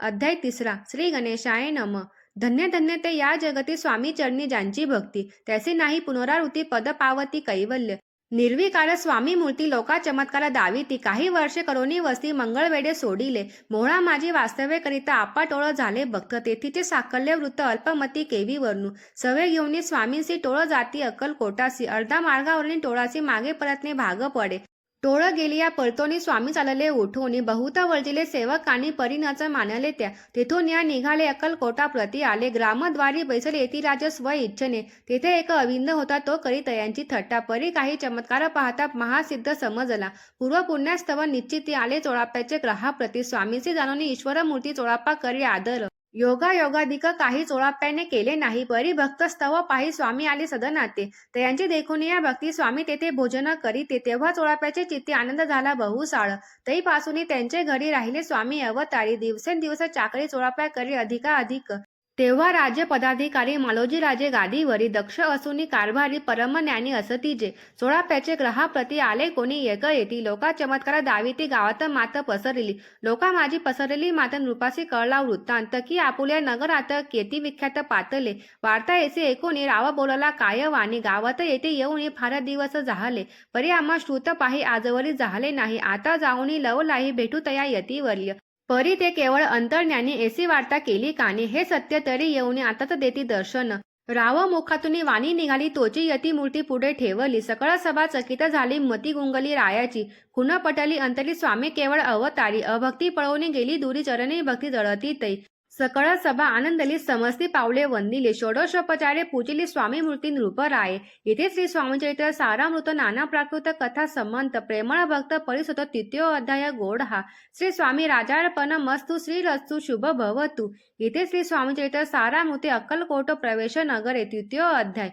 अध्याय 3 श्री गणेशाय नम. धन्य धन्य ते या जगती स्वामी चरणी ज्यांची भक्ती, त्याचे नाही पुनरावृत्ती पद पावती कैवल्य. निर्विकार स्वामी मूर्ती लोका चमत्कार दाविती, काही वर्षे करोनी वस्ती मंगळवेडे सोडिले. मोहळा माझी वास्तव्य करिता आपा टोळ झाले भक्त, तेथीचे साकल्य वृत्त अल्पमती केवी वर्णू. सवे घेऊनी स्वामींसी टोळ जाती अक्कलकोटासी, अर्धा मार्गावरील टोळासी मागे परतणे भाग पडे. टोळ गेलिया परतोनी स्वामी चालले उठोनी, बहुत वळजिले सेवकांनी परिणाच मानले त्या. तेथून या निघाले अक्कलकोटा प्रती आले, ग्रामद्वारी बैसले येती राज स्व इच्छेने. तेथे एक अविंद होता तो करी तयांची थट्टा, परी काही चमत्कार पाहता महासिद्ध समजला. पूर्व पुण्यास्तव निश्चिती आले चोळाप्याचे ग्रहाप्रती, स्वामींचे जाणून ईश्वर मूर्ती चोळाप्पा करी आदर. योगायोगाधिक काही चोळाप्याने केले नाही, परी भक्त स्तव पाही स्वामी आले सदनाते. तयांची देखून या भक्ती स्वामी तेथे भोजन करीते, तेव्हा चोळाप्याचे चित्ती आनंद झाला बहुसाळ. तैपासून त्यांचे घरी राहिले स्वामी अवतारी, दिवसेंदिवस चाकरी चोळाप्या करी अधिकाधिक. तेव्हा राज्य पदाधिकारी मालोजी राजे गादीवरी, दक्ष असुनी कारभारी परमज्ञानी असतीजे. चोळाप्याचे ग्रहाप्रती आले कोणी एक येती, लोका चमत्कार दाविती गावात मात पसरली. लोका माझी पसरली मात नृपासी कळला वृत्तांत, की आपुल्या नगरात केती विख्यात पातले. वार्ता येथे ऐकूनी राव बोलला काय वाणी, गावात येथे येऊनी फार दिवस झाले. परी आम्हा श्रुत पाही आजवरी झाले नाही, आता जाऊनी लवलाही भेटू तया यतीवर्य. परी ते केवळ अंतर्ज्ञानी ऐसी वार्ता केली कानी, हे सत्य तरी येऊन आताच देती दर्शन. राव मुखातून वाणी निघाली तोची यती मूर्ती पुढे ठेवली, सकळ सभा चकित झाली मती गुंगली रायाची. खुन पटली अंतरी स्वामी केवळ अवतारी, अभक्ती पळवून गेली दुरी चरणी भक्ती जळती तै. सकळ सभा आनंदली समस्ती पावले वंदिले, षोडशोपचारे पूजिली स्वामी मूर्ती नृपराये. येथे श्री स्वामीचरित्र सारामृत नाना प्राकृत कथा संमंत, प्रेमळ भक्त परिसुत तृतीयो अध्याय गोड हा. श्री स्वामी राजार्पण मस्तु श्रीरस्तु शुभ भवतु. येथे श्री स्वामीचरित्र सारामृते अक्कलकोट प्रवेश नगरे तृतीयो अध्याय.